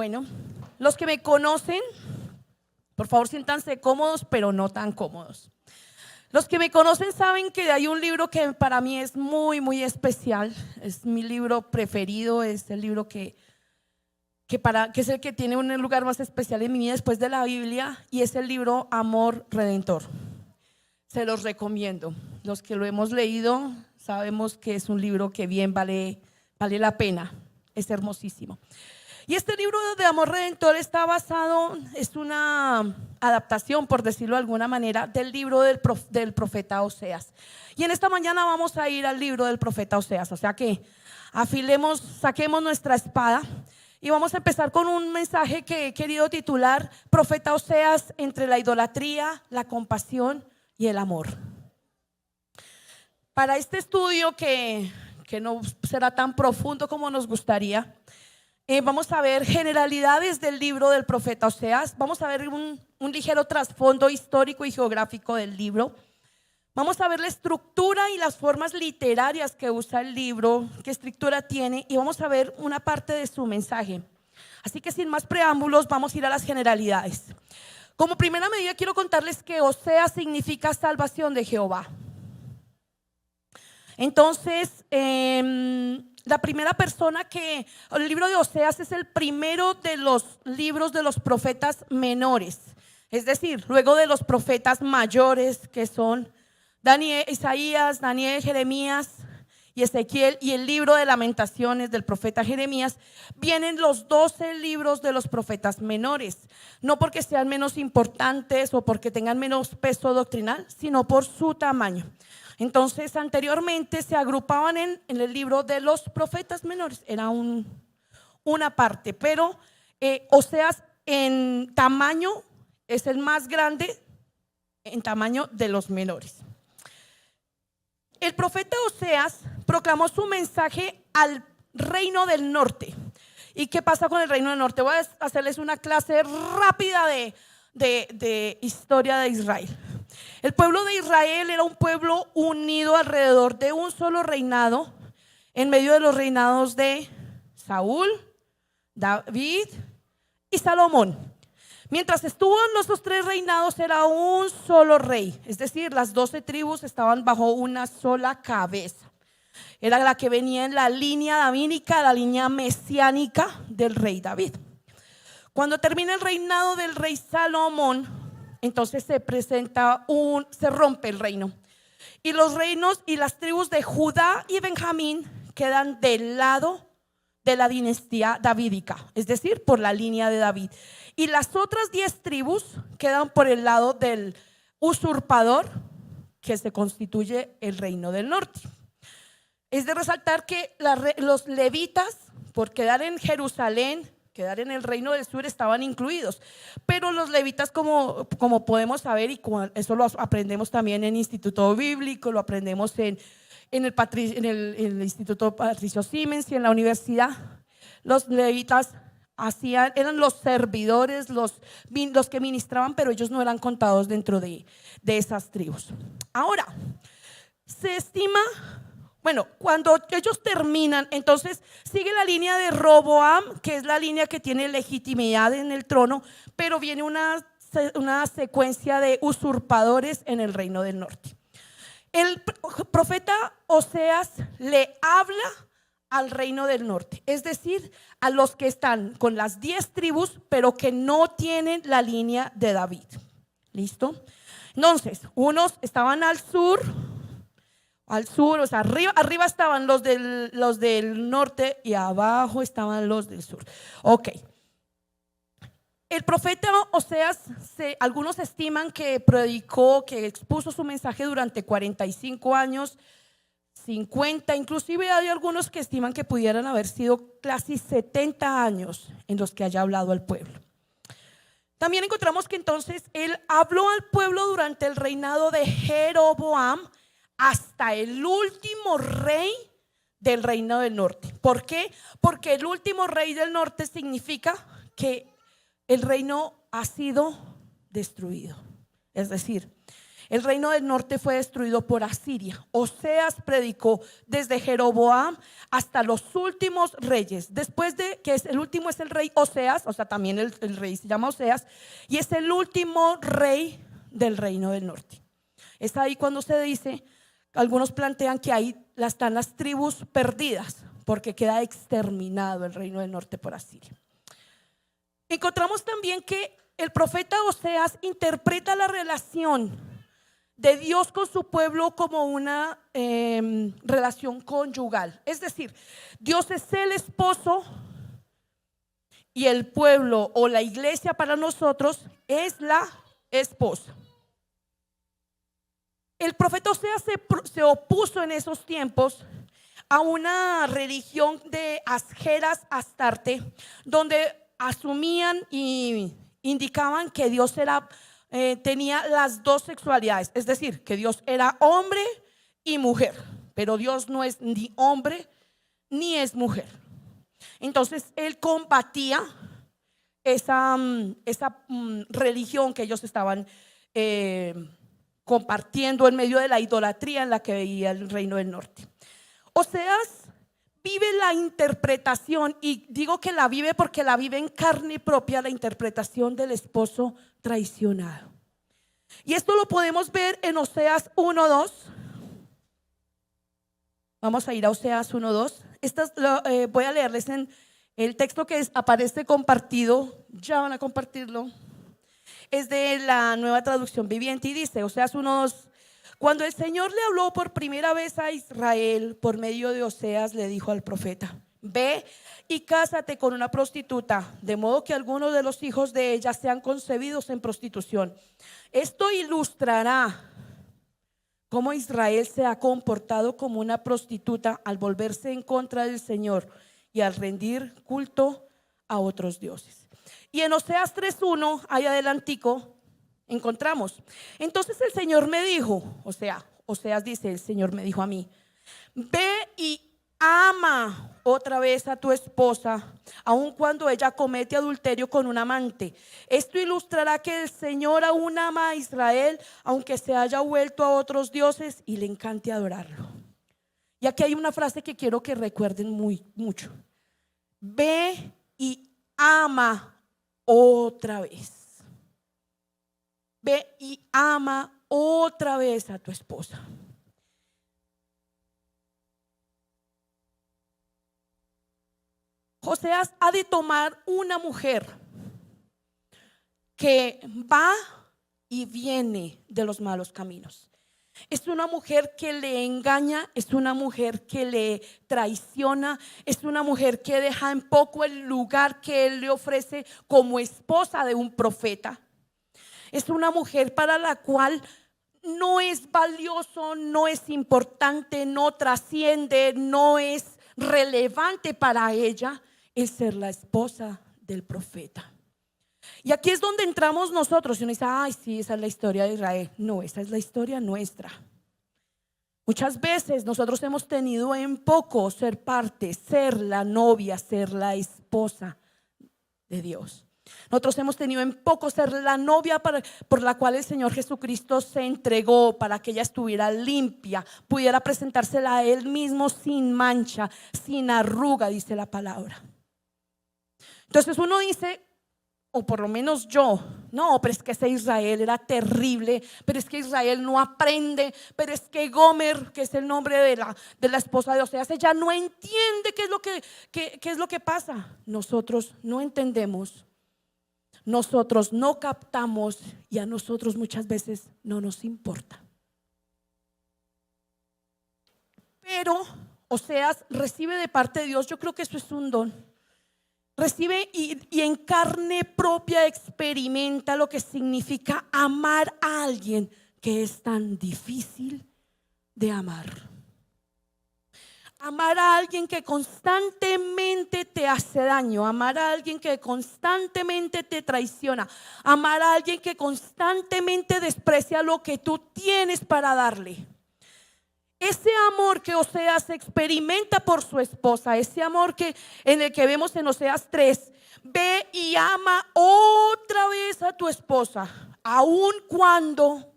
Bueno, los que me conocen, por favor siéntanse cómodos, pero no tan cómodos. Los que me conocen saben que hay un libro que para mí es muy especial. Es mi libro preferido, es el libro que es el que tiene un lugar más especial en mi vida después de la Biblia, y es el libro Amor Redentor. Se los recomiendo. Los que lo hemos leído sabemos que es un libro que bien vale la pena. Es hermosísimo. Y este libro de Amor Redentor está basado, es una adaptación, por decirlo de alguna manera, del libro del profeta Oseas. Y en esta mañana vamos a ir al libro del profeta Oseas. O sea que saquemos nuestra espada y vamos a empezar con un mensaje que he querido titular: Profeta Oseas entre la idolatría, la compasión y el amor. Para este estudio que no será tan profundo como nos gustaría, vamos a ver generalidades del libro del profeta Oseas. Vamos a ver un ligero trasfondo histórico y geográfico del libro. Vamos a ver la estructura y las formas literarias que usa el libro, qué estructura tiene, y vamos a ver una parte de su mensaje. Así que sin más preámbulos, vamos a ir a las generalidades. Como primera medida quiero contarles que Oseas significa salvación de Jehová. Entonces, la primera persona el libro de Oseas es el primero de los libros de los profetas menores, es decir, luego de los profetas mayores, que son Isaías, Daniel, Jeremías y Ezequiel, y el libro de Lamentaciones del profeta Jeremías, vienen los 12 libros de los profetas menores, no porque sean menos importantes o porque tengan menos peso doctrinal, sino por su tamaño. Entonces, anteriormente se agrupaban en el libro de los profetas menores, era una parte, pero Oseas en tamaño es el más grande en tamaño de los menores. El profeta Oseas proclamó su mensaje al reino del norte. ¿Y qué pasa con el reino del norte? Voy a hacerles una clase rápida de historia de Israel. El pueblo de Israel era un pueblo unido alrededor de un solo reinado, en medio de los reinados de Saúl, David y Salomón. Mientras estuvo en los 3 reinados era un solo rey, es decir, las 12 tribus estaban bajo una sola cabeza. Era la que venía en la línea davídica, la línea mesiánica del rey David. Cuando termina el reinado del rey Salomón, entonces se rompe el reino, y los reinos y las tribus de Judá y Benjamín quedan del lado de la dinastía davídica, es decir, por la línea de David, y las otras 10 tribus quedan por el lado del usurpador, que se constituye el reino del norte. Es de resaltar que los levitas, por quedar en Jerusalén, quedar en el reino del sur, estaban incluidos, pero los levitas, como podemos saber, y eso lo aprendemos también en Instituto Bíblico, lo aprendemos en el Instituto Patricio Siemens y en la universidad, los levitas eran los servidores, los que ministraban, pero ellos no eran contados dentro de esas tribus. Ahora, se estima, cuando ellos terminan, entonces sigue la línea de Roboam, que es la línea que tiene legitimidad en el trono, pero viene una secuencia de usurpadores en el reino del norte. El profeta Oseas le habla al reino del norte, es decir, a los que están con las 10 tribus, pero que no tienen la línea de David. ¿Listo? Entonces, unos estaban al sur, o sea, arriba estaban los del norte y abajo estaban los del sur. Ok. El profeta Oseas, algunos estiman que predicó, que expuso su mensaje durante 45 años, 50, inclusive hay algunos que estiman que pudieran haber sido casi 70 años en los que haya hablado al pueblo. También encontramos que entonces él habló al pueblo durante el reinado de Jeroboam hasta el último rey del reino del norte. ¿Por qué? Porque el último rey del norte significa que el reino ha sido destruido. Es decir, El reino del norte fue destruido por Asiria. Oseas predicó desde Jeroboam hasta los últimos reyes. Después de que el último es el rey Oseas, o sea, también el rey se llama Oseas, y es el último rey del reino del norte. Es ahí cuando se dice, algunos plantean que ahí están las tribus perdidas, porque queda exterminado el reino del norte por Asiria. Encontramos también que el profeta Oseas interpreta la relación de Dios con su pueblo como una relación conyugal. Es decir, Dios es el esposo y el pueblo o la iglesia para nosotros es la esposa. El profeta Oseas se opuso en esos tiempos a una religión de Asjeras Astarte, donde asumían y indicaban que Dios tenía las dos sexualidades, es decir, que Dios era hombre y mujer, pero Dios no es ni hombre ni es mujer. Entonces él combatía esa religión que ellos estaban compartiendo en medio de la idolatría en la que veía el reino del norte. Oseas vive la interpretación, y digo que la vive porque la vive en carne propia, la interpretación del esposo traicionado. Y esto lo podemos ver en Oseas 1:2. Vamos a ir a Oseas 1:2. Voy a leerles en el texto que aparece compartido. Ya van a compartirlo. Es de la Nueva Traducción Viviente y dice, Oseas 1:2: cuando el Señor le habló por primera vez a Israel por medio de Oseas, le dijo al profeta: ve y cásate con una prostituta, de modo que algunos de los hijos de ella sean concebidos en prostitución. Esto ilustrará cómo Israel se ha comportado como una prostituta al volverse en contra del Señor y al rendir culto a otros dioses. Y en Oseas 3:1, ahí adelantico, encontramos: entonces el Señor me dijo, Oseas dice, el Señor me dijo a mí: ve y ama otra vez a tu esposa, aun cuando ella comete adulterio con un amante. Esto ilustrará que el Señor aún ama a Israel, aunque se haya vuelto a otros dioses y le encante adorarlo. Y aquí hay una frase que quiero que recuerden mucho: ve y ama otra vez. Ve y ama otra vez a tu esposa. Oseas ha de tomar una mujer que va y viene de los malos caminos. Es una mujer que le engaña, es una mujer que le traiciona, es una mujer que deja en poco el lugar que él le ofrece como esposa de un profeta. Es una mujer para la cual no es valioso, no es importante, no trasciende, no es relevante para ella el ser la esposa del profeta. Y aquí es donde entramos nosotros. Y uno dice: ay, sí, esa es la historia de Israel. No, esa es la historia nuestra. Muchas veces nosotros hemos tenido en poco ser parte, ser la novia, ser la esposa de Dios. Nosotros hemos tenido en poco ser la novia por la cual el Señor Jesucristo se entregó, para que ella estuviera limpia, pudiera presentársela a Él mismo sin mancha, sin arruga, dice la palabra. Entonces uno dice, o por lo menos yo: no, pero es que ese Israel era terrible, pero es que Israel no aprende, pero es que Gomer, que es el nombre de la esposa de Oseas, ella no entiende qué es lo que pasa. Nosotros no entendemos, nosotros no captamos, y a nosotros muchas veces no nos importa. Pero Oseas recibe de parte de Dios, yo creo que eso es un don. Recibe y en carne propia experimenta lo que significa amar a alguien que es tan difícil de amar. Amar a alguien que constantemente te hace daño, amar a alguien que constantemente te traiciona, amar a alguien que constantemente desprecia lo que tú tienes para darle. Ese amor que Oseas experimenta por su esposa, ese amor en el que vemos en Oseas 3, ve y ama otra vez a tu esposa, aun cuando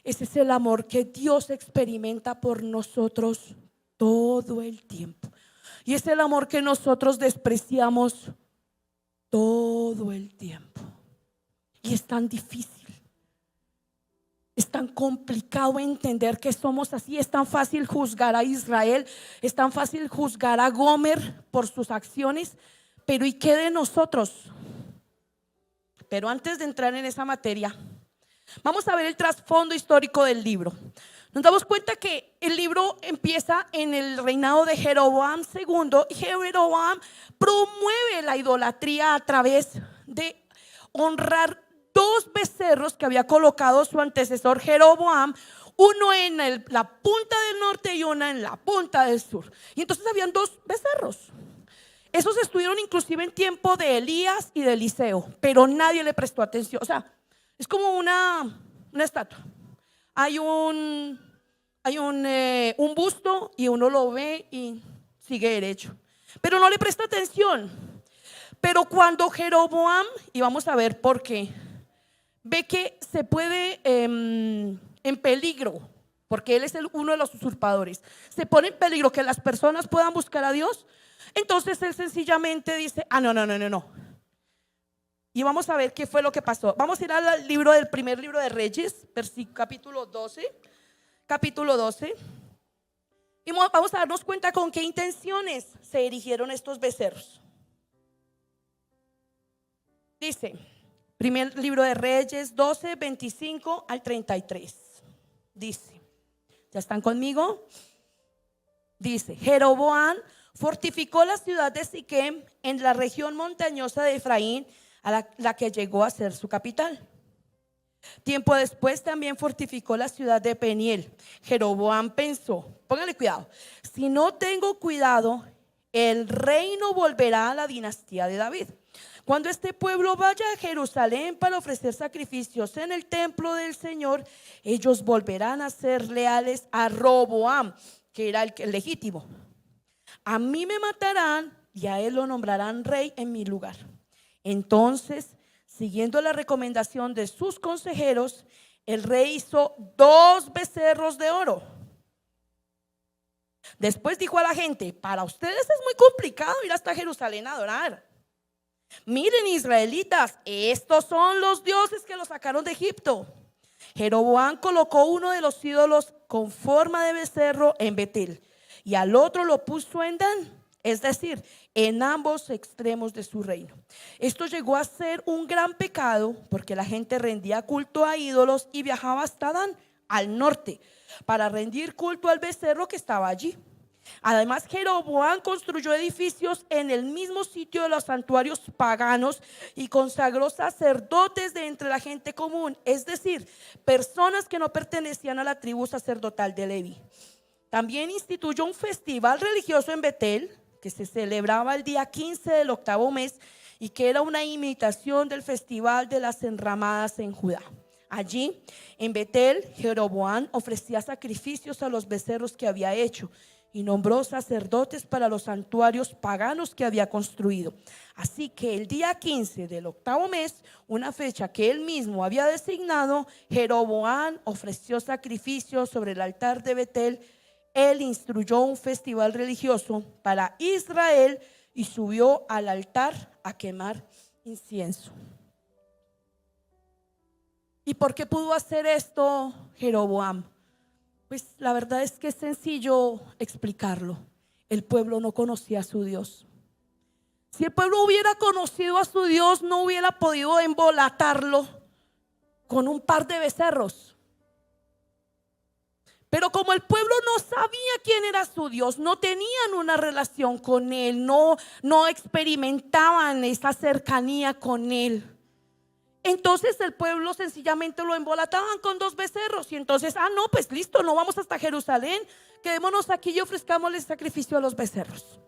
Ese es el amor que Dios experimenta por nosotros todo el tiempo. Y es el amor que nosotros despreciamos todo el tiempo. Y es tan difícil. Es tan complicado entender que somos así. Es tan fácil juzgar a Israel. Es tan fácil juzgar a Gomer por sus acciones. Pero ¿y qué de nosotros? Pero antes de entrar en esa materia, vamos a ver el trasfondo histórico del libro. Nos damos cuenta que el libro empieza en el reinado de Jeroboam II. Y Jeroboam promueve la idolatría a través de honrar dos becerros que había colocado su antecesor Jeroboam, uno en la punta del norte y uno en la punta del sur. Y entonces habían dos becerros. Esos estuvieron inclusive en tiempo de Elías y de Eliseo, pero nadie le prestó atención. O sea, es como una estatua. Hay un busto y uno lo ve y sigue derecho, pero no le presta atención. Pero cuando Jeroboam, y vamos a ver por qué, ve que se puede en peligro, porque él es uno de los usurpadores, se pone en peligro que las personas puedan buscar a Dios. Entonces él sencillamente dice: no. Y vamos a ver qué fue lo que pasó. Vamos a ir al libro del primer libro de Reyes, capítulo 12. Y vamos a darnos cuenta con qué intenciones se erigieron estos becerros. Dice, primer libro de Reyes 12, 25 al 33. Dice, ¿ya están conmigo? Dice: Jeroboam fortificó la ciudad de Siquem en la región montañosa de Efraín, a la que llegó a ser su capital. Tiempo después también fortificó la ciudad de Peniel. Jeroboam pensó, póngale cuidado, si no tengo cuidado, el reino volverá a la dinastía de David. Cuando este pueblo vaya a Jerusalén para ofrecer sacrificios en el templo del Señor, ellos volverán a ser leales a Roboam, que era el legítimo. A mí me matarán y a él lo nombrarán rey en mi lugar. Entonces, siguiendo la recomendación de sus consejeros, el rey hizo 2 becerros de oro. Después dijo a la gente: para ustedes es muy complicado ir hasta Jerusalén a adorar. Miren, israelitas, estos son los dioses que los sacaron de Egipto. Jeroboam colocó uno de los ídolos con forma de becerro en Betel y al otro lo puso en Dan, es decir, en ambos extremos de su reino. Esto llegó a ser un gran pecado porque la gente rendía culto a ídolos y viajaba hasta Dan, al norte, para rendir culto al becerro que estaba allí. Además, Jeroboam construyó edificios en el mismo sitio de los santuarios paganos y consagró sacerdotes de entre la gente común, es decir, personas que no pertenecían a la tribu sacerdotal de Leví. También instituyó un festival religioso en Betel, que se celebraba el día 15 del 8º mes y que era una imitación del festival de las enramadas en Judá. Allí, en Betel, Jeroboam ofrecía sacrificios a los becerros que había hecho y nombró sacerdotes para los santuarios paganos que había construido. Así que el día 15 del 8º mes, una fecha que él mismo había designado, Jeroboam ofreció sacrificios sobre el altar de Betel. Él instruyó un festival religioso para Israel y subió al altar a quemar incienso. ¿Y por qué pudo hacer esto Jeroboam? Pues la verdad es que es sencillo explicarlo. El pueblo no conocía a su Dios. Si el pueblo hubiera conocido a su Dios, no hubiera podido embolatarlo con un par de becerros. Pero como el pueblo no sabía quién era su Dios, no tenían una relación con Él, no experimentaban esa cercanía con Él, entonces el pueblo sencillamente lo embolataban con 2 becerros. Y entonces, no, pues listo, no vamos hasta Jerusalén, quedémonos aquí y ofrezcámosle sacrificio a los becerros.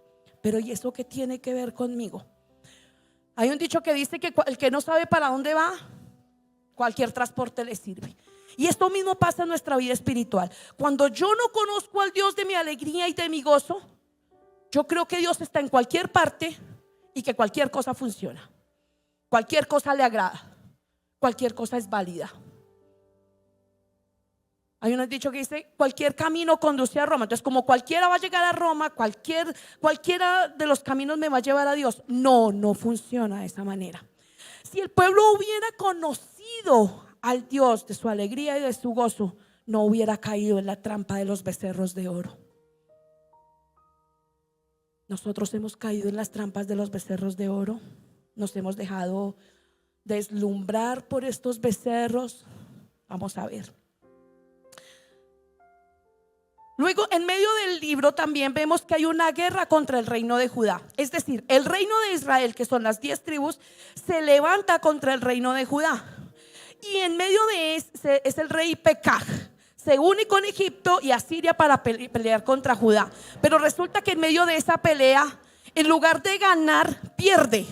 Pero ¿y eso qué tiene que ver conmigo? Hay un dicho que dice que el que no sabe para dónde va, cualquier transporte le sirve. Y esto mismo pasa en nuestra vida espiritual. Cuando yo no conozco al Dios de mi alegría y de mi gozo, yo creo que Dios está en cualquier parte y que cualquier cosa funciona, cualquier cosa le agrada, cualquier cosa es válida. Hay un dicho que dice: cualquier camino conduce a Roma. Entonces, como cualquiera va a llegar a Roma, cualquiera de los caminos me va a llevar a Dios. No, no funciona de esa manera. Si el pueblo hubiera conocido al Dios de su alegría y de su gozo, no hubiera caído en la trampa de los becerros de oro. Nosotros hemos caído en las trampas de los becerros de oro. Nos hemos dejado deslumbrar por estos becerros. Vamos a ver. Luego, en medio del libro también vemos que hay una guerra contra el reino de Judá. Es decir, el reino de Israel, que son las 10 tribus, se levanta contra el reino de Judá. Y en medio de es el rey Pekaj. Se une con Egipto y Asiria para pelear contra Judá. Pero resulta que en medio de esa pelea, en lugar de ganar, pierde.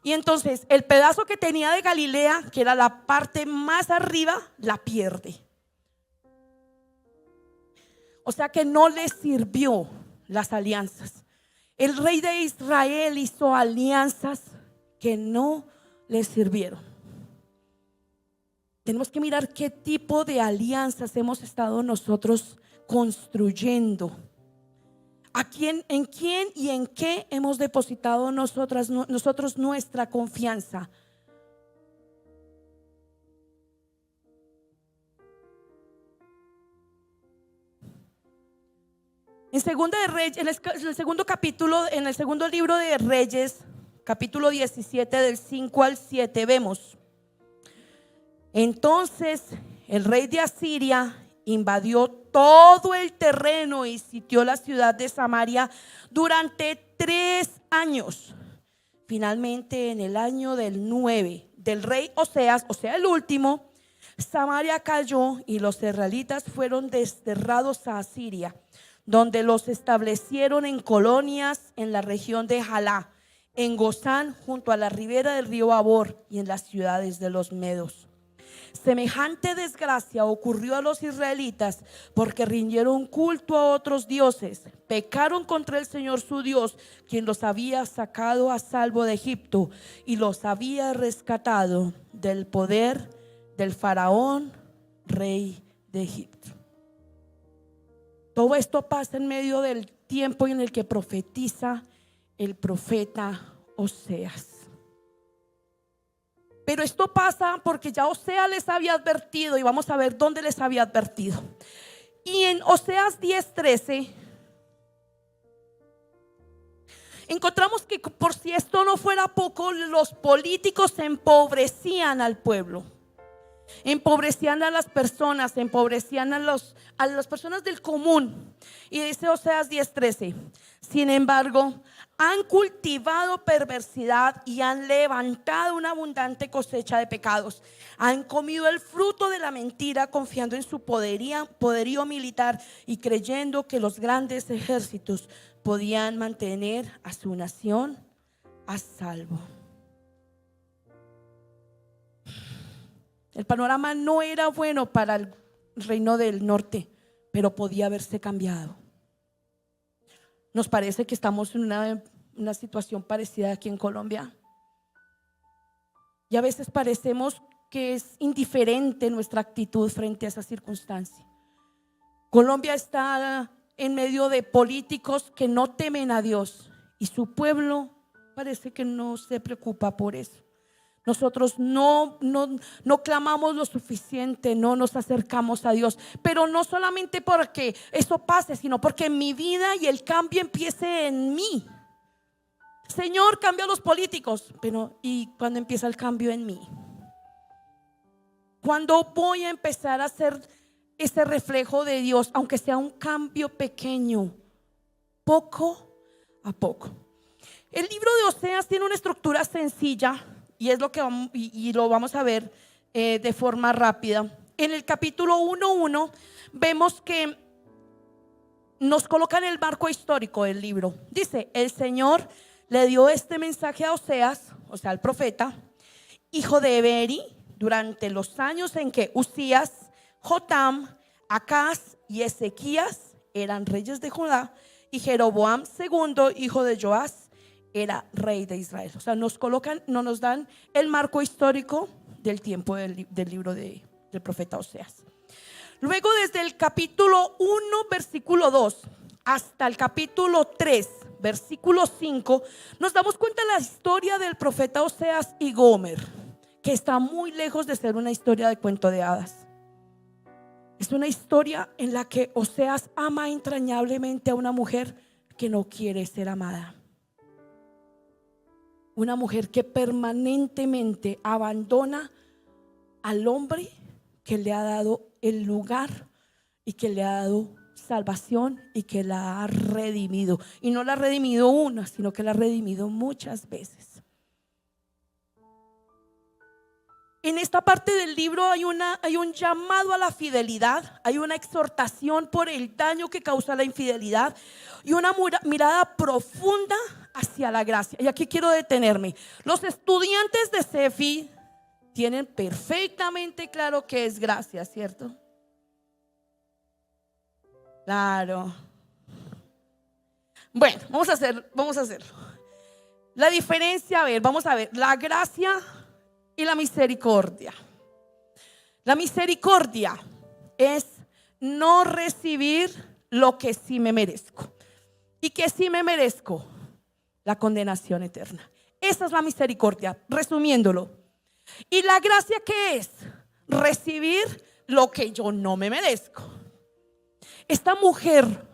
Y entonces el pedazo que tenía de Galilea, que era la parte más arriba, la pierde. O sea que no le sirvió las alianzas. El rey de Israel hizo alianzas que no le sirvieron. Tenemos que mirar qué tipo de alianzas hemos estado nosotros construyendo. ¿En quién y en qué hemos depositado nosotros nuestra confianza? En Segunda de Reyes, en el segundo capítulo, en el segundo libro de Reyes, capítulo 17, del 5 al 7, vemos: entonces el rey de Asiria invadió todo el terreno y sitió la ciudad de Samaria durante 3 años. Finalmente, en el año del 9 del rey Oseas, o sea el último, Samaria cayó y los israelitas fueron desterrados a Asiria, donde los establecieron en colonias en la región de Jalá, en Gozán, junto a la ribera del río Abor, y en las ciudades de los medos. Semejante desgracia ocurrió a los israelitas porque rindieron culto a otros dioses, pecaron contra el Señor su Dios, quien los había sacado a salvo de Egipto y los había rescatado del poder del faraón, rey de Egipto. Todo esto pasa en medio del tiempo en el que profetiza el profeta Oseas. Pero esto pasa porque ya Oseas les había advertido, y vamos a ver dónde les había advertido. Y en Oseas 10:13 encontramos que, por si esto no fuera poco, los políticos empobrecían al pueblo, empobrecían a las personas, empobrecían a las personas del común. Y dice Oseas 10:13: sin embargo, han cultivado perversidad y han levantado una abundante cosecha de pecados. Han comido el fruto de la mentira, confiando en su poderío militar y creyendo que los grandes ejércitos podían mantener a su nación a salvo. El panorama no era bueno para el reino del norte, pero podía haberse cambiado. Nos parece que estamos en una situación parecida aquí en Colombia, y a veces parecemos que es indiferente nuestra actitud frente a esa circunstancia. Colombia está en medio de políticos que no temen a Dios, y su pueblo parece que no se preocupa por eso. Nosotros no clamamos lo suficiente, no nos acercamos a Dios. Pero no solamente porque eso pase, sino porque mi vida y el cambio empiece en mí. Señor, cambia a los políticos, pero ¿y cuándo empieza el cambio en mí? ¿Cuándo voy a empezar a ser ese reflejo de Dios, aunque sea un cambio pequeño, poco a poco? El libro de Oseas tiene una estructura sencilla, y es lo que lo vamos a ver de forma rápida. En el capítulo 1:1 vemos que nos colocan el marco histórico del libro. Dice: el Señor le dio este mensaje a Oseas, o sea, al profeta, hijo de Beri, durante los años en que Usías, Jotam, Acaz y Ezequías eran reyes de Judá, y Jeroboam II, hijo de Joás, era rey de Israel. O sea, nos dan el marco histórico del tiempo del libro del profeta Oseas. Luego desde el capítulo 1, versículo 2 hasta el capítulo 3, versículo 5, nos damos cuenta de la historia del profeta Oseas y Gomer, que está muy lejos de ser una historia de cuento de hadas. Es una historia en la que Oseas ama entrañablemente a una mujer que no quiere ser amada. Una mujer que permanentemente abandona al hombre que le ha dado el lugar y que le ha dado salvación y que la ha redimido. Y no la ha redimido una, sino que la ha redimido muchas veces. En esta parte del libro hay un llamado a la fidelidad, hay una exhortación por el daño que causa la infidelidad y una mirada profunda hacia la gracia. Y aquí quiero detenerme. Los estudiantes de CEFI tienen perfectamente claro qué es gracia, ¿cierto? Claro. Bueno, vamos a hacerlo. La diferencia, vamos a ver, la gracia y la misericordia. La misericordia es no recibir lo que sí me merezco. ¿Y que sí me merezco? La condenación eterna. Esa es la misericordia, resumiéndolo. ¿Y la gracia qué es? Recibir lo que yo no me merezco. Esta mujer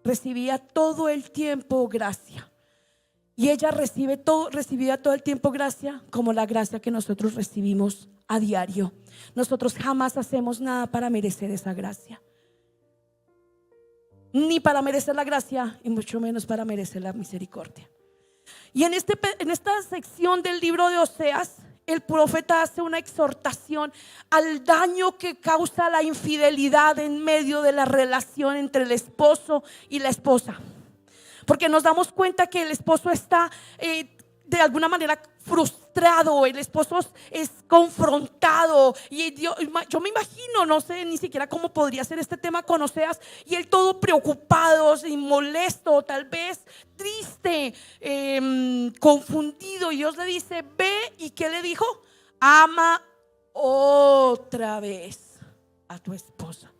recibía todo el tiempo gracia. Y ella recibía todo el tiempo gracia, como la gracia que nosotros recibimos a diario. Nosotros jamás hacemos nada para merecer esa gracia. Ni para merecer la gracia, y mucho menos para merecer la misericordia. Y en esta sección del libro de Oseas, el profeta hace una exhortación al daño que causa la infidelidad en medio de la relación entre el esposo y la esposa. Porque nos damos cuenta que el esposo está de alguna manera frustrado, el esposo es confrontado. Y yo me imagino, no sé ni siquiera cómo podría ser este tema con Oseas, y él todo preocupado y molesto, tal vez triste, confundido. Y Dios le dice: ve, ¿y qué le dijo? Ama otra vez a tu esposa.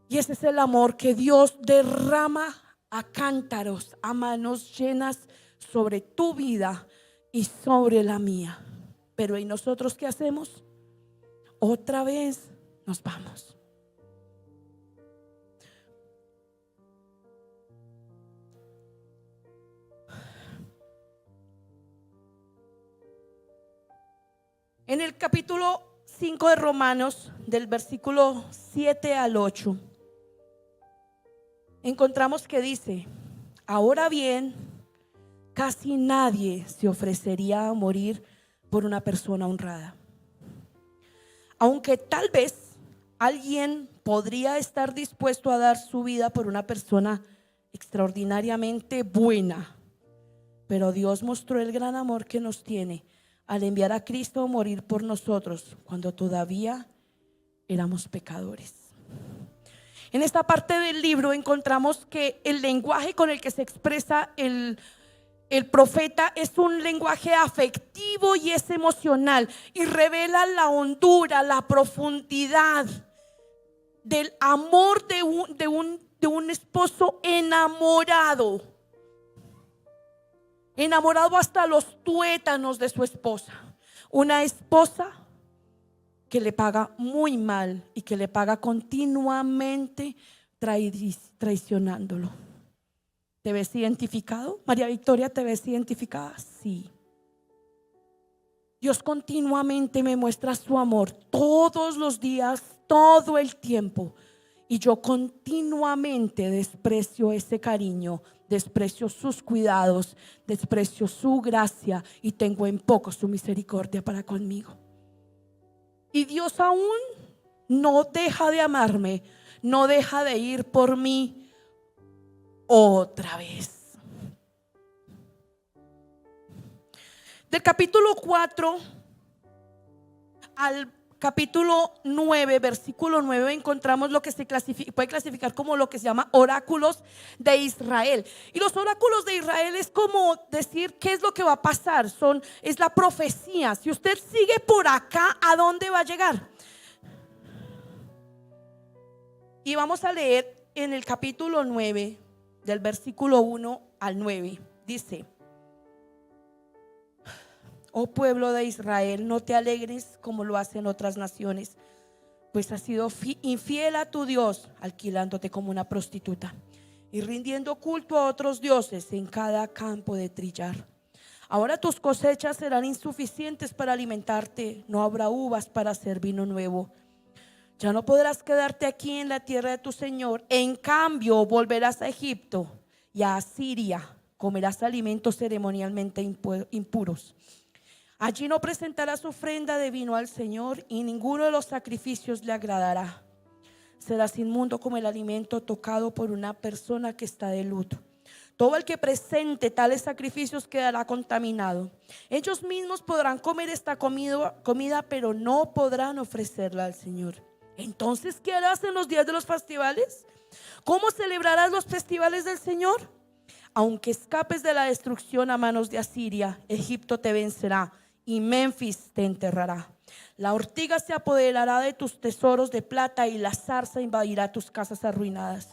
Y ese es el amor que Dios derrama a cántaros, a manos llenas sobre tu vida y sobre la mía. Pero ¿y nosotros qué hacemos? Otra vez nos vamos. En el capítulo 5 de Romanos, del versículo 7 al 8, encontramos que dice: ahora bien, casi nadie se ofrecería a morir por una persona honrada, aunque tal vez alguien podría estar dispuesto a dar su vida por una persona extraordinariamente buena. Pero Dios mostró el gran amor que nos tiene al enviar a Cristo a morir por nosotros cuando todavía éramos pecadores. En esta parte del libro encontramos que el lenguaje con el que se expresa el profeta es un lenguaje afectivo y es emocional, y revela la hondura, la profundidad del amor de un esposo enamorado hasta los tuétanos de su esposa. Una esposa que le paga muy mal y que le paga continuamente traicionándolo. ¿Te ves identificado? María Victoria, ¿te ves identificada? Sí. Dios continuamente me muestra su amor todos los días, todo el tiempo. Y yo continuamente desprecio ese cariño, desprecio sus cuidados, desprecio su gracia y tengo en poco su misericordia para conmigo. Y Dios aún no deja de amarme, no deja de ir por mí otra vez. Del capítulo 4 al capítulo 9, versículo 9, encontramos lo que se puede clasificar como lo que se llama oráculos de Israel. Y los oráculos de Israel es como decir qué es lo que va a pasar, es la profecía. Si usted sigue por acá, ¿a dónde va a llegar? Y vamos a leer en el capítulo 9, del versículo 1 al 9. Dice: oh pueblo de Israel, no te alegres como lo hacen otras naciones, pues has sido infiel a tu Dios, alquilándote como una prostituta y rindiendo culto a otros dioses en cada campo de trillar. Ahora tus cosechas serán insuficientes para alimentarte, no habrá uvas para hacer vino nuevo. Ya no podrás quedarte aquí en la tierra de tu Señor. En cambio volverás a Egipto y a Asiria. Comerás alimentos ceremonialmente impuros. Allí no presentarás ofrenda de vino al Señor, y ninguno de los sacrificios le agradará. Serás inmundo como el alimento tocado por una persona que está de luto. Todo el que presente tales sacrificios quedará contaminado. Ellos mismos podrán comer esta comida, pero no podrán ofrecerla al Señor. Entonces, ¿qué harás en los días de los festivales? ¿Cómo celebrarás los festivales del Señor? Aunque escapes de la destrucción a manos de Asiria, Egipto te vencerá y Memphis te enterrará. La ortiga se apoderará de tus tesoros de plata y la zarza invadirá tus casas arruinadas.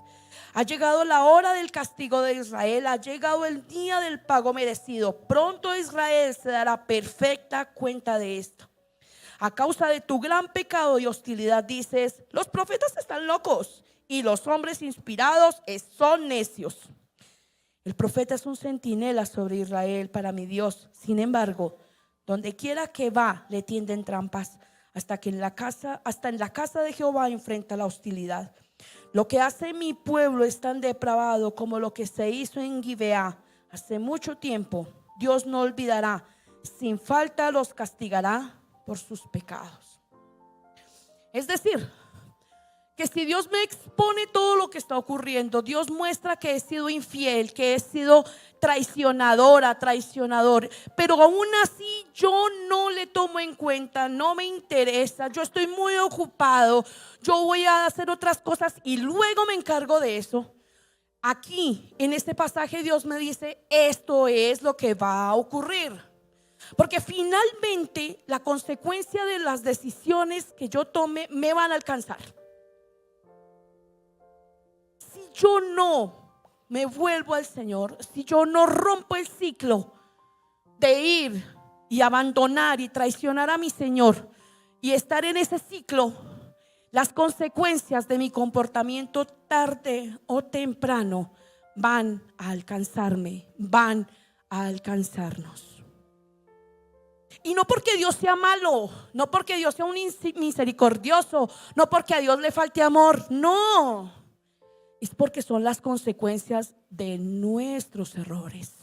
Ha llegado la hora del castigo de Israel, ha llegado el día del pago merecido. Pronto Israel se dará perfecta cuenta de esto. A causa de tu gran pecado y hostilidad dices: los profetas están locos y los hombres inspirados son necios. El profeta es un centinela sobre Israel para mi Dios. Sin embargo, donde quiera que va le tienden trampas, hasta en la casa de Jehová enfrenta la hostilidad. Lo que hace mi pueblo es tan depravado como lo que se hizo en Gibeá hace mucho tiempo. Dios no olvidará, sin falta los castigará por sus pecados. Es decir, que si Dios me expone todo lo que está ocurriendo, Dios muestra que he sido infiel, que he sido traicionador, pero aún así yo no le tomo en cuenta, no me interesa, yo estoy muy ocupado, yo voy a hacer otras cosas y luego me encargo de eso. Aquí en este pasaje Dios me dice: esto es lo que va a ocurrir. Porque finalmente la consecuencia de las decisiones que yo tome me van a alcanzar. Si yo no me vuelvo al Señor, si yo no rompo el ciclo de ir y abandonar y traicionar a mi Señor y estar en ese ciclo, las consecuencias de mi comportamiento tarde o temprano van a alcanzarme, van a alcanzarnos. Y no porque Dios sea malo, no porque Dios sea un misericordioso, no porque a Dios le falte amor, no. Es porque son las consecuencias de nuestros errores.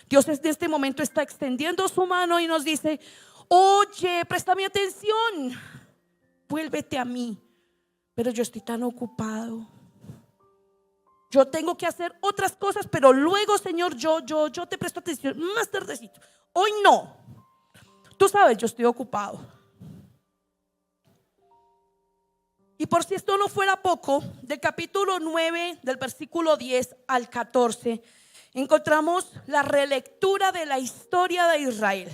Dios en este momento está extendiendo su mano y nos dice: oye, préstame atención, vuélvete a mí. Pero yo estoy tan ocupado, yo tengo que hacer otras cosas, pero luego, Señor, yo te presto atención más tardecito. Hoy no. Tú sabes, yo estoy ocupado. Y por si esto no fuera poco, del capítulo 9, del versículo 10 al 14, encontramos la relectura de la historia de Israel.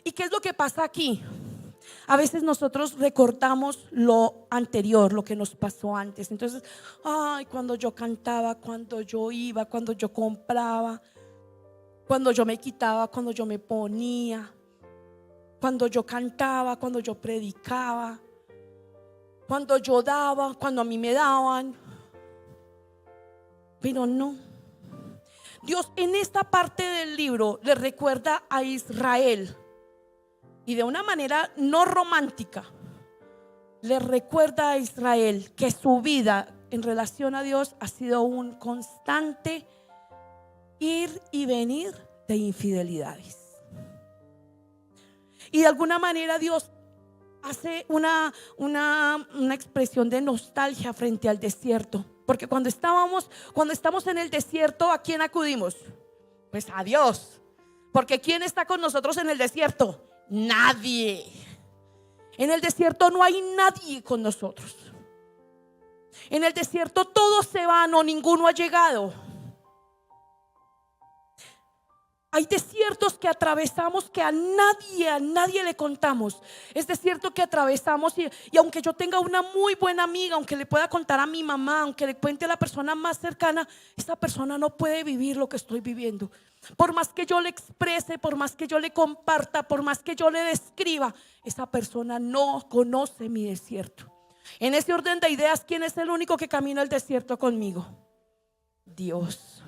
¿Y qué es lo que pasa aquí? A veces nosotros recortamos lo anterior, lo que nos pasó antes. Entonces, cuando yo cantaba, cuando yo iba, cuando yo compraba, cuando yo me quitaba, cuando yo me ponía, cuando yo cantaba, cuando yo predicaba, cuando yo daba, cuando a mí me daban. Pero no. Dios en esta parte del libro le recuerda a Israel, y de una manera no romántica, le recuerda a Israel que su vida en relación a Dios ha sido un constante ir y venir de infidelidades. Y de alguna manera Dios hace una expresión de nostalgia frente al desierto. Porque cuando estamos en el desierto, ¿a quién acudimos? Pues a Dios. Porque ¿quién está con nosotros en el desierto? Nadie. En el desierto no hay nadie con nosotros. En el desierto todos se van o ninguno ha llegado. Hay desiertos que atravesamos que a nadie le contamos. Es desierto que atravesamos y aunque yo tenga una muy buena amiga, aunque le pueda contar a mi mamá, aunque le cuente a la persona más cercana, esa persona no puede vivir lo que estoy viviendo. Por más que yo le exprese, por más que yo le comparta, por más que yo le describa, esa persona no conoce mi desierto. En ese orden de ideas, ¿quién es el único que camina el desierto conmigo? Dios.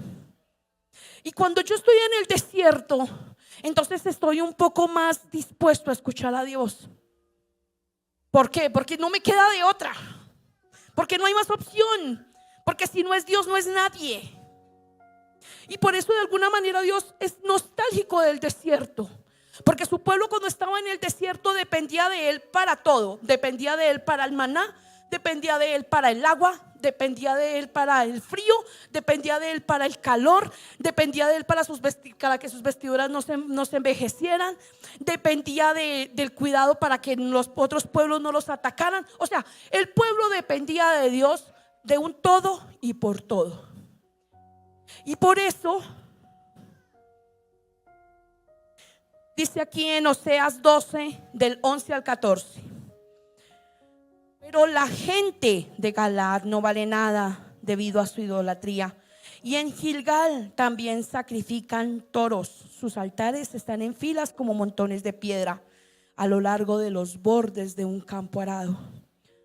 Y cuando yo estoy en el desierto, entonces estoy un poco más dispuesto a escuchar a Dios. ¿Por qué? Porque no me queda de otra. Porque no hay más opción. Porque si no es Dios, no es nadie. Y por eso de alguna manera Dios es nostálgico del desierto. Porque su pueblo cuando estaba en el desierto dependía de Él para todo. Dependía de Él para el maná, dependía de Él para el agua, dependía de Él para el frío, dependía de Él para el calor, dependía de Él para que sus vestiduras no se envejecieran, dependía del cuidado para que los otros pueblos no los atacaran. O sea, el pueblo dependía de Dios de un todo y por todo. Y por eso dice aquí en Oseas 12 del 11 al 14: pero la gente de Galaad no vale nada debido a su idolatría, y en Gilgal también sacrifican toros. Sus altares están en filas como montones de piedra a lo largo de los bordes de un campo arado.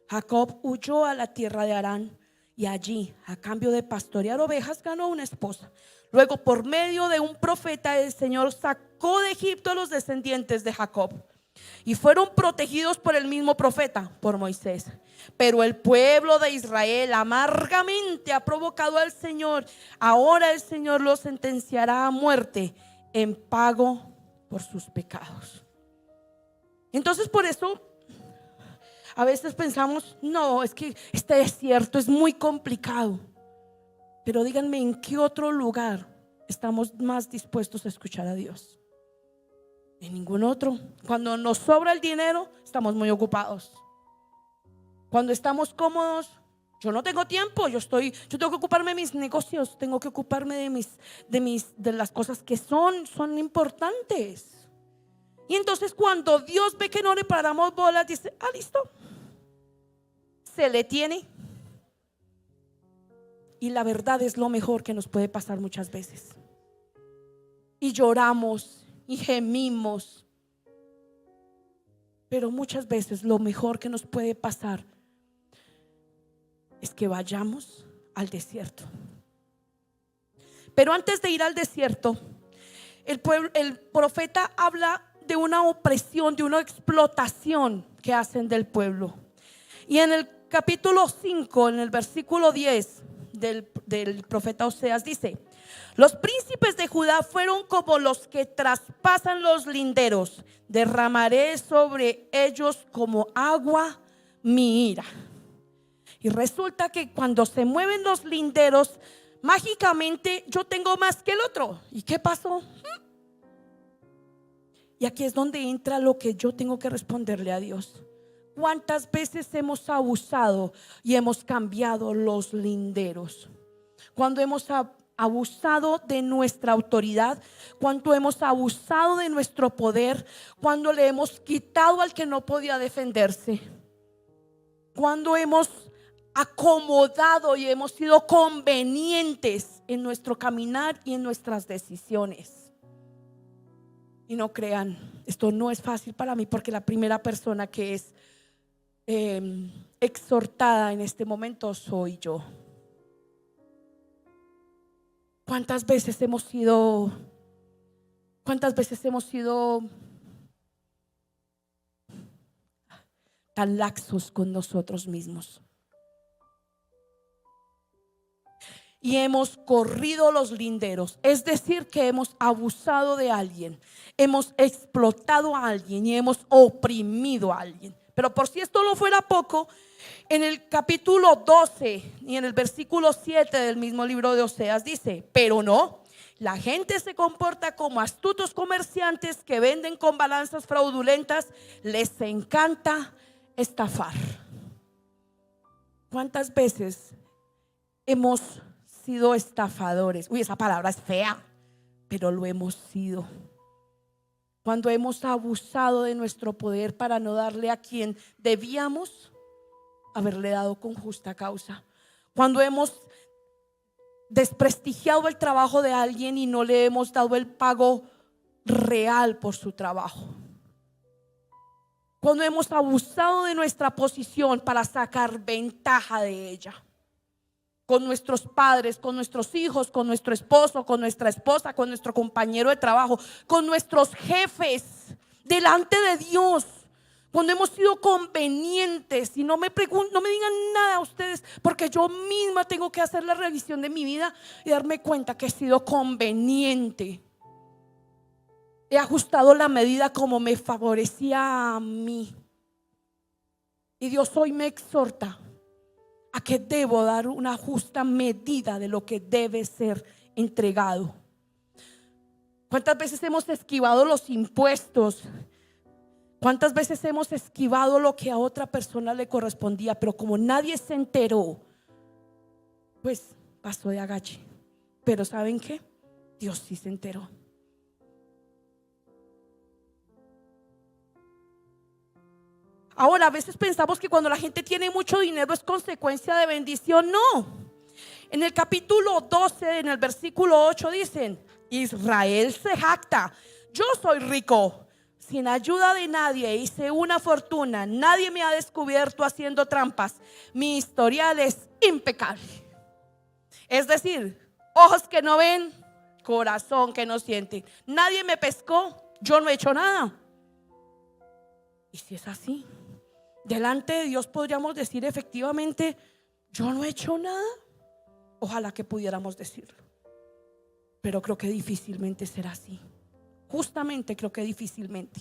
Jacob huyó a la tierra de Harán, y allí, a cambio de pastorear ovejas, ganó una esposa. Luego, por medio de un profeta, el Señor sacó de Egipto a los descendientes de Jacob, y fueron protegidos por el mismo profeta, por Moisés. Pero el pueblo de Israel amargamente ha provocado al Señor. Ahora el Señor los sentenciará a muerte en pago por sus pecados. Entonces, por eso a veces pensamos: no, es que este desierto es muy complicado. Pero díganme, ¿en qué otro lugar estamos más dispuestos a escuchar a Dios? En ningún otro. Cuando nos sobra el dinero, estamos muy ocupados. Cuando estamos cómodos, yo no tengo tiempo, yo tengo que ocuparme de mis negocios, tengo que ocuparme de las cosas que son importantes. Y entonces cuando Dios ve que no le paramos bolas, dice: listo, se le tiene. Y la verdad es lo mejor que nos puede pasar muchas veces. Y lloramos y gemimos, pero muchas veces lo mejor que nos puede pasar es que vayamos al desierto. Pero antes de ir al desierto, el profeta habla de una opresión, de una explotación que hacen del pueblo. Y en el capítulo 5, en el versículo 10 del profeta Oseas dice: los príncipes de Judá fueron como los que traspasan los linderos, derramaré sobre ellos como agua mi ira. Y resulta que cuando se mueven los linderos, mágicamente yo tengo más que el otro. ¿Y qué pasó? Y aquí es donde entra lo que yo tengo que responderle a Dios. ¿Cuántas veces hemos abusado y hemos cambiado los linderos? Cuando hemos abusado de nuestra autoridad, cuando hemos abusado de nuestro poder, cuando le hemos quitado al que no podía defenderse, cuando hemos acomodado y hemos sido convenientes en nuestro caminar y en nuestras decisiones. Y no crean, esto no es fácil para mí, porque la primera persona que es exhortada en este momento soy yo. ¿Cuántas veces hemos sido tan laxos con nosotros mismos? Y hemos corrido los linderos, es decir, que hemos abusado de alguien, hemos explotado a alguien y hemos oprimido a alguien. Pero por si esto no fuera poco, en el capítulo 12 y en el versículo 7 del mismo libro de Oseas dice: pero no, la gente se comporta como astutos comerciantes que venden con balanzas fraudulentas, les encanta estafar. ¿Cuántas veces hemos sido estafadores? Uy, esa palabra es fea, pero lo hemos sido. Cuando hemos abusado de nuestro poder para no darle a quien debíamos haberle dado con justa causa. Cuando hemos desprestigiado el trabajo de alguien y no le hemos dado el pago real por su trabajo. Cuando hemos abusado de nuestra posición para sacar ventaja de ella. Con nuestros padres, con nuestros hijos, con nuestro esposo, con nuestra esposa, con nuestro compañero de trabajo, con nuestros jefes, delante de Dios. Cuando hemos sido convenientes y no me digan nada a ustedes, porque yo misma tengo que hacer la revisión de mi vida y darme cuenta que he sido conveniente. He ajustado la medida como me favorecía a mí. Y Dios hoy me exhorta a que debo dar una justa medida de lo que debe ser entregado. ¿Cuántas veces hemos esquivado los impuestos? ¿Cuántas veces hemos esquivado lo que a otra persona le correspondía? Pero como nadie se enteró, pues pasó de agache. Pero ¿saben qué? Dios sí se enteró. Ahora, a veces pensamos que cuando la gente tiene mucho dinero es consecuencia de bendición. No. En el capítulo 12, en el versículo 8 dicen: Israel se jacta, yo soy rico, sin ayuda de nadie hice una fortuna, nadie me ha descubierto haciendo trampas, mi historial es impecable. Es decir, ojos que no ven, corazón que no siente. Nadie me pescó, yo no he hecho nada. Y si es así, delante de Dios podríamos decir efectivamente: yo no he hecho nada. Ojalá que pudiéramos decirlo, pero creo que difícilmente será así. Justamente creo que difícilmente.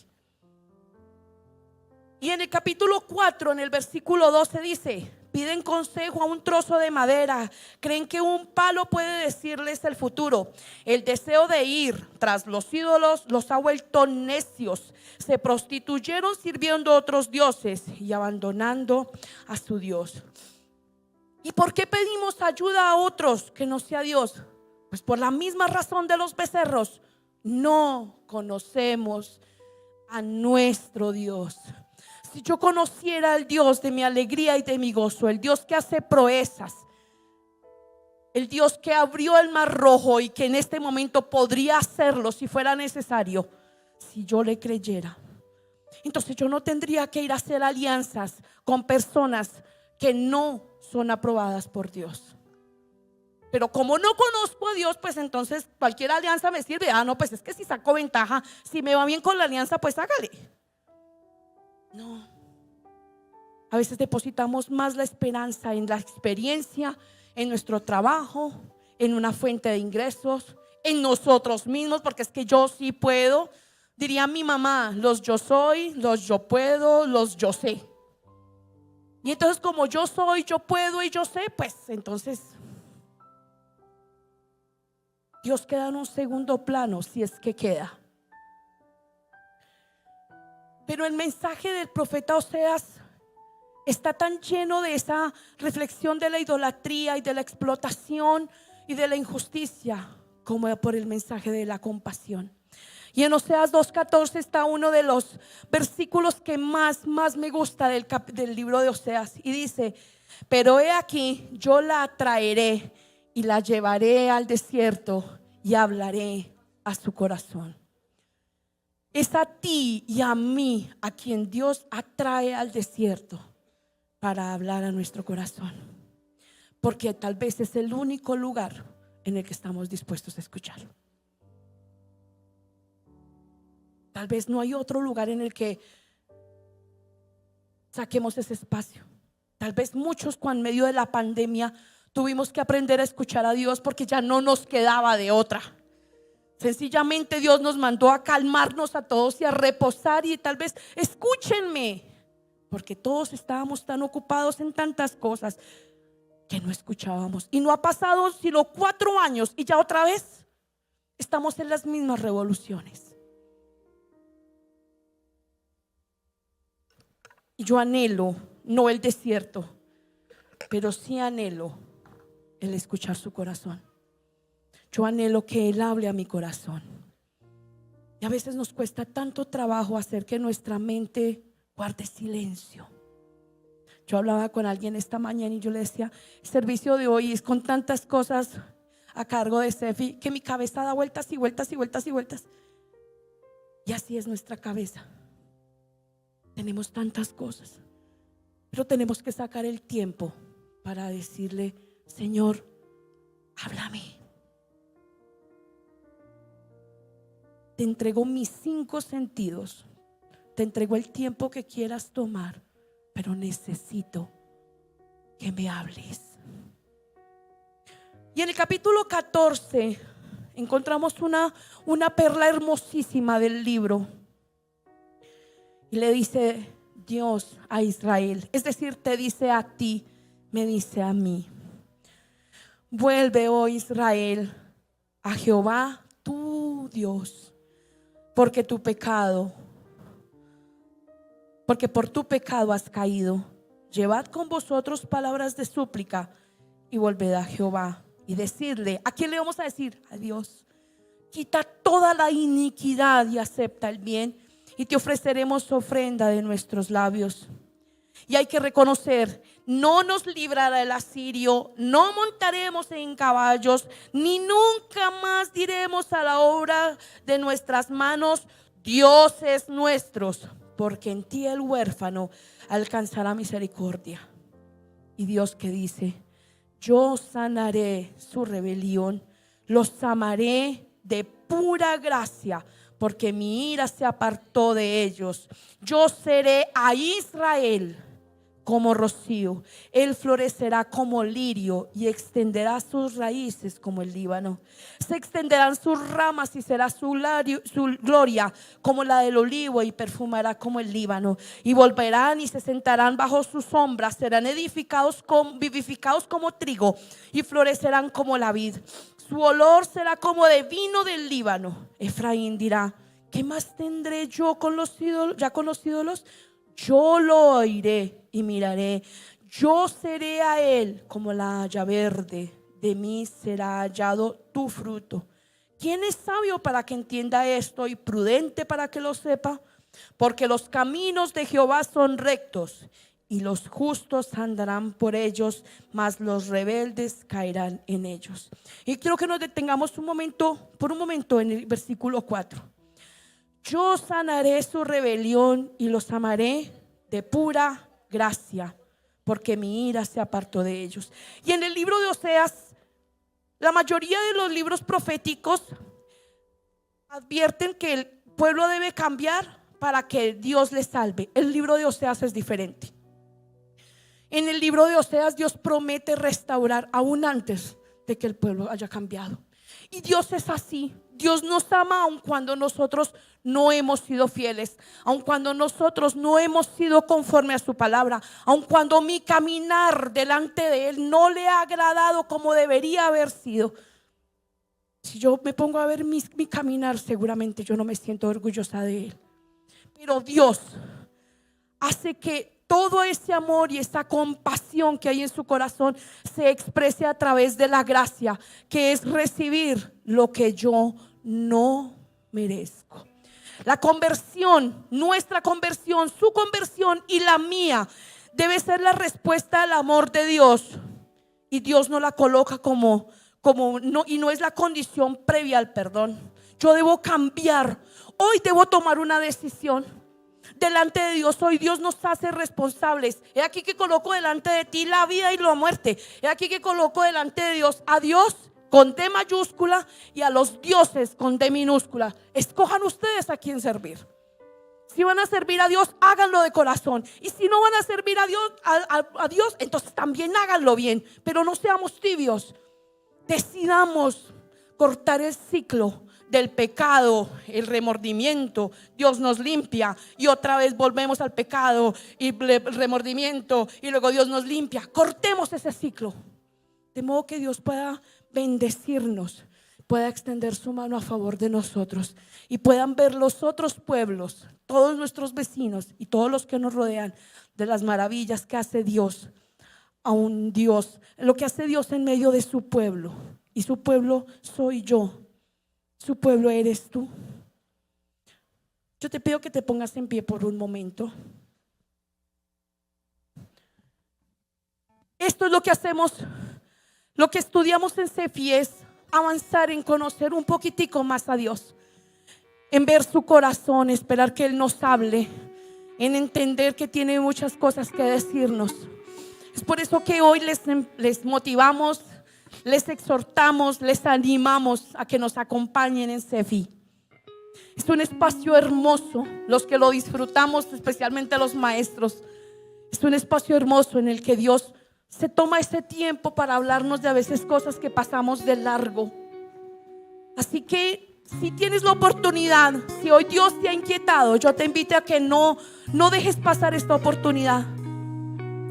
Y en el capítulo 4, en el versículo 12 dice: piden consejo a un trozo de madera, creen que un palo puede decirles el futuro. El deseo de ir tras los ídolos los ha vuelto necios. Se prostituyeron sirviendo a otros dioses y abandonando a su Dios. ¿Y por qué pedimos ayuda a otros que no sea Dios? Pues por la misma razón de los becerros. No conocemos a nuestro Dios. Si yo conociera al Dios de mi alegría y de mi gozo, el Dios que hace proezas, el Dios que abrió el mar rojo y que en este momento podría hacerlo si fuera necesario, si yo le creyera, entonces yo no tendría que ir a hacer alianzas con personas que no son aprobadas por Dios. Pero como no conozco a Dios, pues entonces cualquier alianza me sirve. No, pues es que si saco ventaja, si me va bien con la alianza, pues hágale. No. A veces depositamos más la esperanza en la experiencia, en nuestro trabajo, en una fuente de ingresos, en nosotros mismos, porque es que yo sí puedo. Diría mi mamá: los yo soy, los yo puedo, los yo sé. Y entonces como yo soy, yo puedo y yo sé, pues entonces Dios queda en un segundo plano, si es que queda. Pero el mensaje del profeta Oseas está tan lleno de esa reflexión de la idolatría y de la explotación y de la injusticia, como por el mensaje de la compasión. Y en Oseas 2:14 está uno de los versículos que más me gusta del libro de Oseas. Y dice: pero he aquí, yo la traeré y la llevaré al desierto y hablaré a su corazón. Es a ti y a mí a quien Dios atrae al desierto para hablar a nuestro corazón, porque tal vez es el único lugar en el que estamos dispuestos a escucharlo. Tal vez no hay otro lugar en el que saquemos ese espacio. Tal vez muchos, cuando en medio de la pandemia tuvimos que aprender a escuchar a Dios porque ya no nos quedaba de otra. Sencillamente Dios nos mandó a calmarnos a todos y a reposar. Y tal vez, escúchenme, porque todos estábamos tan ocupados en tantas cosas que no escuchábamos. Y no ha pasado sino 4 años y ya otra vez estamos en las mismas revoluciones. Y yo anhelo, no el desierto, pero sí anhelo el escuchar su corazón. yo anhelo que Él hable a mi corazón. Y a veces nos cuesta tanto trabajo hacer que nuestra mente guarde silencio. Yo hablaba con alguien esta mañana y yo le decía: el servicio de hoy es con tantas cosas a cargo de Sefi que mi cabeza da vueltas y vueltas y vueltas y vueltas. Y así es nuestra cabeza. Tenemos tantas cosas, pero tenemos que sacar el tiempo para decirle: Señor, háblame. Te entrego mis 5 sentidos, te entrego el tiempo que quieras tomar, pero necesito que me hables. Y en el capítulo 14 encontramos una perla hermosísima del libro. Y le dice Dios a Israel, es decir, te dice a ti, me dice a mí: vuelve, oh Israel, a Jehová tu Dios, porque por tu pecado has caído. Llevad con vosotros palabras de súplica y volved a Jehová y decidle. ¿A quién le vamos a decir? A Dios. Quita toda la iniquidad y acepta el bien, y te ofreceremos ofrenda de nuestros labios. Y hay que reconocer: no nos librará el asirio, no montaremos en caballos, ni nunca más diremos a la obra de nuestras manos: Dios es nuestro, porque en ti el huérfano alcanzará misericordia. Y Dios que dice: yo sanaré su rebelión, los amaré de pura gracia, porque mi ira se apartó de ellos. Yo seré a Israel como rocío, él florecerá como lirio y extenderá sus raíces como el Líbano. Se extenderán sus ramas y será su gloria como la del olivo, y perfumará como el Líbano. Y volverán y se sentarán bajo su sombra, serán vivificados como trigo y florecerán como la vid. Su olor será como de vino del Líbano. Efraín dirá: ¿qué más tendré yo con los ídolos? Ya con los ídolos, yo lo oiré y miraré. Yo seré a él como la haya verde, de mí será hallado tu fruto. ¿Quién es sabio para que entienda esto, y prudente para que lo sepa? Porque los caminos de Jehová son rectos, y los justos andarán por ellos, mas los rebeldes caerán en ellos. Y quiero que nos detengamos por un momento en el versículo 4. Yo sanaré su rebelión y los amaré de pura gracia, porque mi ira se apartó de ellos. Y en el libro de Oseas, la mayoría de los libros proféticos advierten que el pueblo debe cambiar para que Dios les salve. El libro de Oseas es diferente. En el libro de Oseas Dios promete restaurar aún antes de que el pueblo haya cambiado. Y Dios es así. Dios nos ama aun cuando nosotros no hemos sido fieles, aun cuando nosotros no hemos sido conforme a su palabra, aun cuando mi caminar delante de Él no le ha agradado como debería haber sido. Si yo me pongo a ver mi caminar, seguramente yo no me siento orgullosa de Él. Pero Dios hace que todo ese amor y esa compasión que hay en su corazón se exprese a través de la gracia, que es recibir lo que yo no merezco. La conversión, nuestra conversión, su conversión y la mía debe ser la respuesta al amor de Dios. Y Dios no la coloca como no, y no es la condición previa al perdón. Yo debo cambiar. Hoy debo tomar una decisión delante de Dios. Hoy Dios nos hace responsables. He aquí que coloco delante de ti la vida y la muerte. He aquí que coloco delante de Dios a Dios con D mayúscula y a los dioses con D minúscula. Escojan ustedes a quién servir. Si van a servir a Dios, háganlo de corazón. Y si no van a servir a Dios, entonces también háganlo bien. Pero no seamos tibios. Decidamos cortar el ciclo del pecado, el remordimiento. Dios nos limpia y otra vez volvemos al pecado y el remordimiento, y luego Dios nos limpia. Cortemos ese ciclo, de modo que Dios pueda bendecirnos, pueda extender su mano a favor de nosotros, y puedan ver los otros pueblos, todos nuestros vecinos y todos los que nos rodean, de las maravillas que hace Dios, a un Dios, lo que hace Dios en medio de su pueblo, y su pueblo soy yo. Su pueblo eres tú. Yo te pido que te pongas en pie por un momento. Esto es lo que hacemos, lo que estudiamos en CEFI es avanzar en conocer un poquitico más a Dios, en ver su corazón, esperar que Él nos hable, en entender que tiene muchas cosas que decirnos. Es por eso que hoy les motivamos, les exhortamos, les animamos a que nos acompañen en CEFI. Es un espacio hermoso, los que lo disfrutamos, especialmente los maestros. Es un espacio hermoso en el que Dios se toma ese tiempo para hablarnos de a veces cosas que pasamos de largo. Así que si tienes la oportunidad, si hoy Dios te ha inquietado, yo te invito a que no dejes pasar esta oportunidad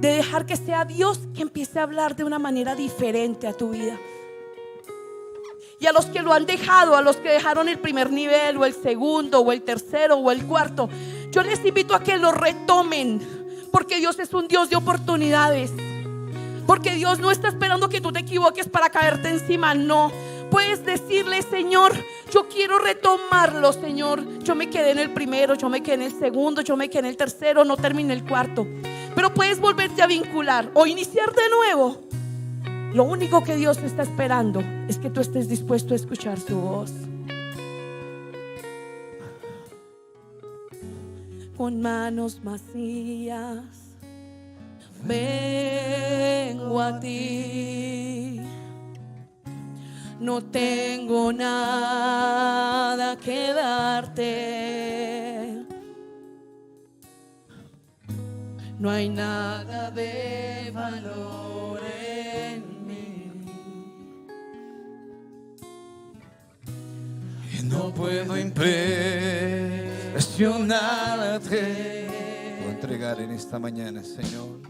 de dejar que sea Dios que empiece a hablar de una manera diferente a tu vida. Y a los que lo han dejado, a los que dejaron el primer nivel o el segundo o el tercero o el cuarto, yo les invito a que lo retomen, porque Dios es un Dios de oportunidades. Porque Dios no está esperando que tú te equivoques para caerte encima, no. Puedes decirle: Señor, yo quiero retomarlo, Señor. Yo me quedé en el primero, yo me quedé en el segundo, yo me quedé en el tercero, no terminé el cuarto. Pero puedes volverte a vincular o iniciar de nuevo. Lo único que Dios está esperando es que tú estés dispuesto a escuchar su voz. Con manos vacías vengo a ti, no tengo nada que darte, no hay nada de valor en mí, y no puedo impresionarte. Puedo entregar en esta mañana, Señor.